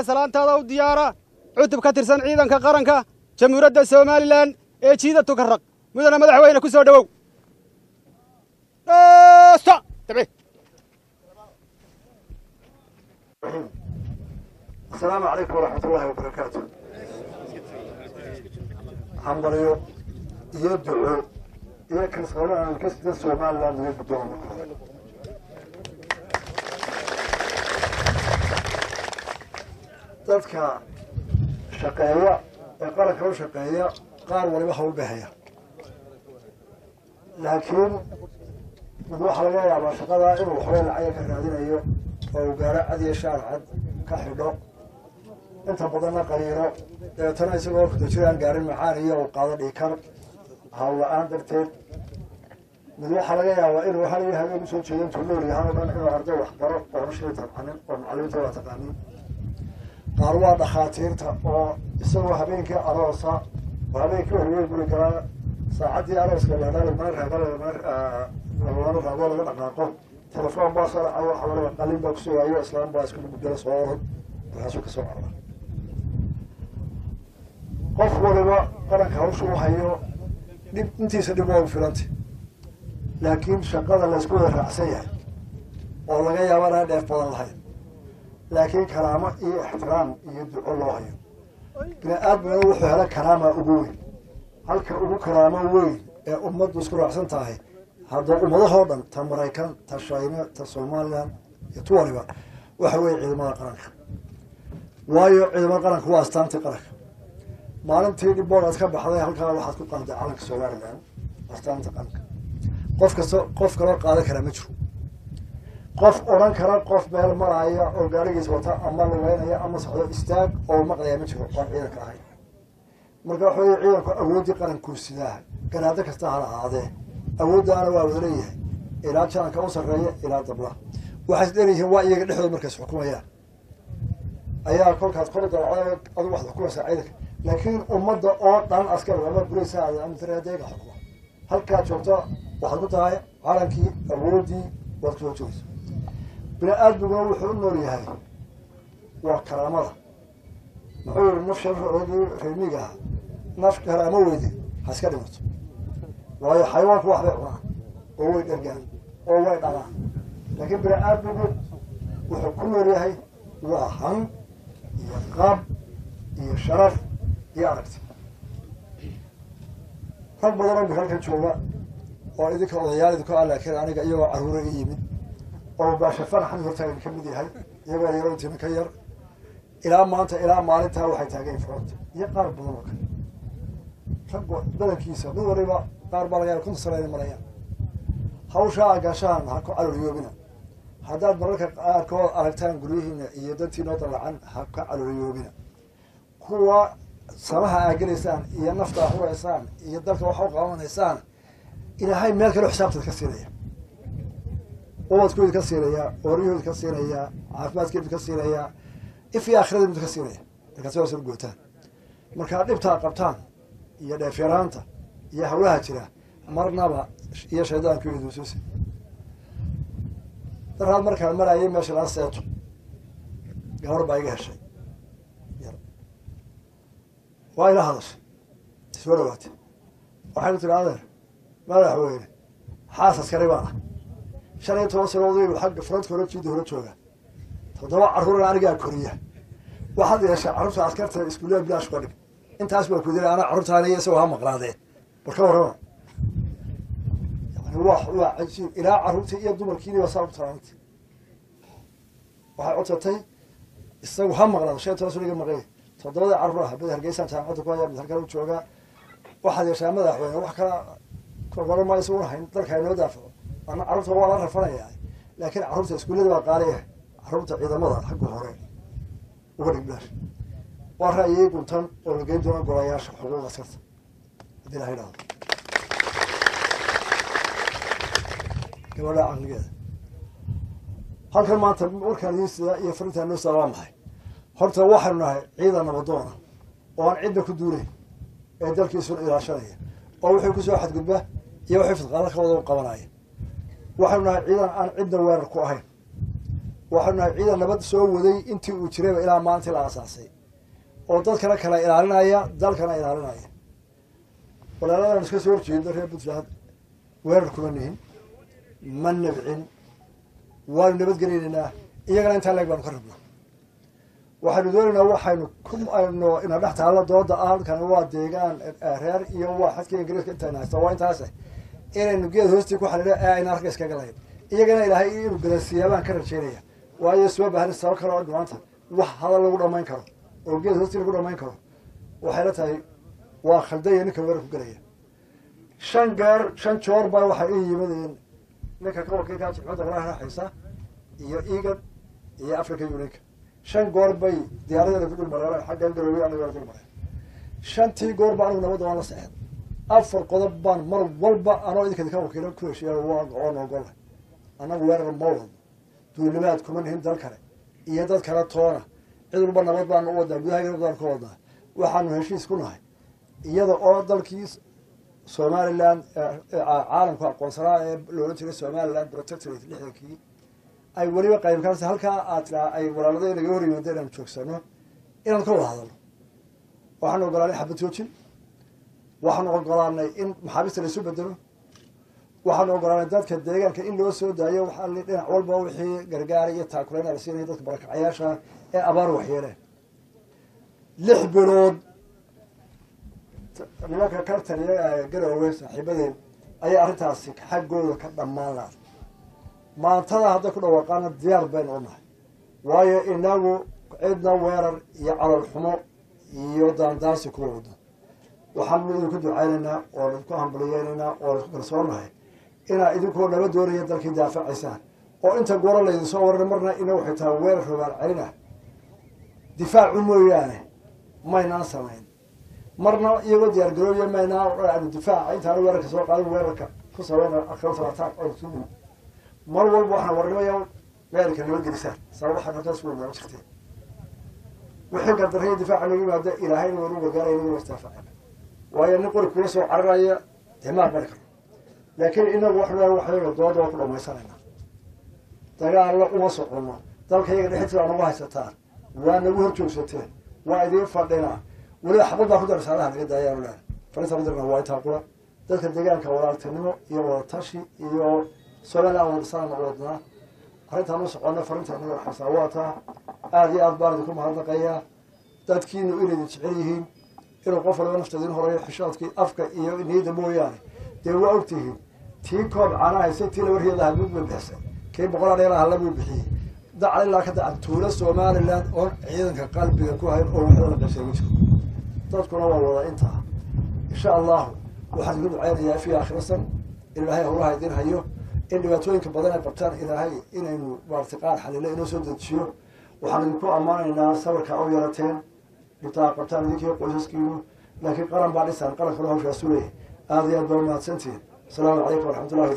salaantaada u diyaara cutub ka tirsan ciidanka qaranka jamhuuriyadda Soomaaliland ee jiidatu ka raq mudana madaxweyne ku soo dhawow السلام عليكم ورحمة الله وبركاته حمدلله يدعو يكن صلاة عن كسد Soomaaliland يبدون dadka shaqeeya ee qaranka u shaqeeya qaar waliba hawl bahaya laakiin waxa laga yaabaa shaqada inuu xorey lacag ka raadinayo oo gaara cadiya sharcad ka xidho inta badan qariiro tan isagoo ku jiraan gaarin macaan iyo qaado dhikar hawl aan darteed mid waxa laga yaabaa inuu hal yahay ugu soo jeedin tuulo yahay inuu arday wax baro oo shaqo tabcanin oo macallimiinta waa taqaaniin قاروا دخاتيرتا أو يسووا هبينك أروسا وهبينك هو يقول كلا ساعتي أروس كلا هذا المر هذا المر هذا اللي نقاقه تلفون باصر أو حوالي قليل بكسو أيوة إسلام باس كل مجلس صورهم وهاسوك صور قف ولا قرك هوسو هيو أنتي سدبوا فلانتي لكن شغال الأسبوع الرئيسية والله جاي ورا ده فضل هاي لكن كرامة إيه احترام يدعو الله هي بنا أبنا وحي على كرامة أبوي هل كأبو كرامة أبوي أمد بسكر أحسن تاهي هذا أمده هذا تمريكان تشاينا تصوماليان يتوالي بقى وحوي علم القرآن وايو علم القرآن هو أستانتي قرآن ما لم تيجي بور أتكب حضايا هل كان واحد كنت قاعد على كسواليان أستانتي قرآن قف كلا قاعد كلام مشروع قف أوران كرا قف مهل مرايا أو جاريس وتا أما لوين هي أما صعود استاج أو مقلية مشهور قف عيدك هاي مرجع حوي عيدك أودي قرن كوسيده كان هذا كستاهل هذا أودي أنا وأودريه إلى كان كوسر ريه إلى طبله وحس لي هو يقدر يحضر مركز حكومية أيها كل كات كل ده أضو واحد حكومة سعيدك لكن أمضى أو طن عسكر ولا بوليس هذا أم ترى هذا حكومة هل كات شرطة واحد بتاعي على كي أودي وقت وجوز بلا أدب وحول نوري هاي وكرامة نقول نفس الرجل رميجها نفس كرامة ودي هسكت مرت وهي حيوان واحد هو يرجع هو يطلع لكن بلا أدب وحول نوري هاي وهم يقاب يشرف يعرف رب الله بخلك تشوفه وإذا كان ضيال إذا كان لكن أنا جايو عرورة يمين أو باشفر حن هرتاج كم دي هاي يبغى يروح مكير إلى ما أنت إلى ما أنت هو حيتاجين فرد يقارب بضمك رب بدل كيسة دو ربا قارب على كل سنة مريان هوشا عشان هكو على ريوبنا هذا بركة هكو أرتان قريهنا يدتي نطلع عن هكو على ريوبنا هو صراحة أجل إنسان ينفتح هو إنسان يدرك وحوق عون إنسان إلى هاي مالك له حساب تكسيرية قوة كل تكسيرية وريو تكسيرية عافمات كيف تكسيرية في آخر ذي تكسيرية تكسير سرقوتان مركز نبتها قبطان يا فيرانتا يا هواها ترى مرنا بها يا شهدان كل دوسوس ترى هذا مركز الملايين ماشي على السيط يهرب باقي هالشيء وإلى هذا تسولوات وحاجة العذر ما له وين حاسس كريبانة شرعي توصل وضعي وحق فرد كورة جيد هورا جوغا تضوع عرورنا أرجع كوريا واحد يشاء عرفت عسكرت اسكولية بلاش قولك انت أسبوع كودير أنا عرفت علي يسويها مقراضي بالكورة يعني هو عجيب إلى عرفتي إيه الدمر كيني وصارت ترانت waxay codsatay isagu ha maqlaan shay toosliga maqay todobada carruuraha bada hargeysa jaamacadda ku haya halka uu jooga waxa yeeshaa madaxweyne wax kala kooban ma isoo hayn dalka inoo daafo ana carruurta waa la rafanaya laakiin carruurta iskuulada waa qaaliya carruurta ciidamada xagga hore uga dhiglash waa raayay guntan oo laga doono golayaasha xuquuqda askarta hadii la yiraahdo gabadha aqligeeda halkan maanta warkaan sida iyo fariinta noo soo waamahay horta waxaanu nahay ciidan nabadoona oo aan cidda ku duulay ee dalkiisu ilaashanaya oo wixii ku soo xadgudba iyo wixii fidqaada ka wada qabanaya waxaanu nahay ciidan aan cidda weerar ku ahayn waxaanu nahay ciidan nabad soo waday intii uu jiray ilaa maanta la aasaasay oo dadkana kala ilaalinaya dalkana ilaalinaya walaalada iska soo jeedo reer Puntland weerar kuma nihin man nabcin waan nabad galeynaa iyagana inta leeg baan ka rabnaa waxaanu doonaynaa waxaynu ku ayno ina dhaxtaala dooda kan waa deegaan reer iyo waa xadka Ingiriiska inta haysta waa intaas inaynu geed hoostii ku xalilay ayna arka iska galayeen iyagana ilaahay inuu galasiyaabaan ka rajeynaya waayo soo baahan sabab kale oo maanta wax hadal lagu dhameyn karo oo geed hoostii lagu dhameyn karo waxay la tahay waa khaldan ninka weerar ku galaya shan joor baa waxa ay yimaadeen ninka ka wakiilka jimcada waraha haysa iyo iigan iyo Afrika Union shan goor bay diyaarada ku dhulmareen xagga Galway aniga ku dhulmareen shantii goor baan nabad waan la saxay afar qodob baan mar walba anoo idinka ka wakiilo ku heshiiyay waa oo gol anagu weerar mawlad duulimaad kuma nihin dal kale iyo dad kala toona cid walba nabad baan u wadaa gudaha nabad ku wadaa waxaanu heshiis ku nahay iyada oo dalkiis Somaliland caalamka aqoonsanaa ee loo jiray Somaliland protectorate lixdankii ay waliba qayb ka tahay halka ay walaaladeen laga hor yimaadeen aan joogsano inaan ka wada hadalno waxaan ogolaanay xabad joojin waxaan ogolaanay in maxaabiista la isu bedelo waxaan ogolaanay dadka deegaanka in loo soo daayo waxa la dhinac walba wixii gargaar iyo taakuleyn la siinay dadka barakacayaasha ee abaar waxyeelay 6 bilood nimanka kartaniya Galway saaxiibadeen ayaa arrintaasi xaggooda ka dhamaan lahayd maantada hadda ku dhawaaqana diyaar baan u nahay waayo inagu cidna weerar iyo calal xumo iyo daandaasi ku wado waxaan ku ducaynaynaa oo ku hambalyeynaa oo ku kalsoonahay ina idinku nabad doonaya dalkii daafacaysaan oo inta goor la idin soo waran marna inuu xitaa weerar rogaal celina difaac mooyaane maynaan samayn marna iyagu diyaar garooyo maynaan difaac inta weerarka soo qaadan weerarka ku sameeyna akhirta attack oo suuq mar walba waxaan warnamayaa weerarka nabad gelisaan sabab xaq taas weyn ma jirtay wixii ka dareen difaac lagu yimaado ilaahay inuu gargaaray inuu istafaa waayo nin qori kula soo cararaya timaar barka laakiin inagu waxayna doodo ku dhamaysanayna dagaal la uma socono dalkayga dhexdiisa aan uga haysataa waa nagu hor joogsateen waa idin fadhina wali xabad baa ku darsaadaha laga daayay walaal farisa wadarna waa inta qura dadka deegaanka walaaltinimo iyo wada tashi iyo Somaliland oo saan wadna arinta noo socono farinta noo xasaawata aad iyo aad baan ku mahadnaqayaa dadkiinu inay jecel yihiin inuu qof walba naftiisa horeeyo xishoodkii afka iyo niyada mooyaane dee waa ogtihiin tii koob caanahaysay tii la wariyada haduu bixisay kee boqol dheeraha la bixiyay dacay la ka dacay tuula Somaliland oo ciidanka qalbiga ku hayn oo waxa la qashay dadkuna waa wada inta insha Allah waxaan ugu ducaynayaa fi aakhirsan ilaahay Allah idin hayo in dhibaatooyinka badan ay qabtaan ilaahay inaynu waartiqaad xalilo inuu soo dejiyo waxaan ku amaanaynaa sabarka oo yarateen inta qabtaan idinka qoysaskiinu laakiin qaran baa dhisan qaran kale hawsha suulay aad iyo aad baa mahadsantiin. Assalaamu calaykum wa rahmatullahi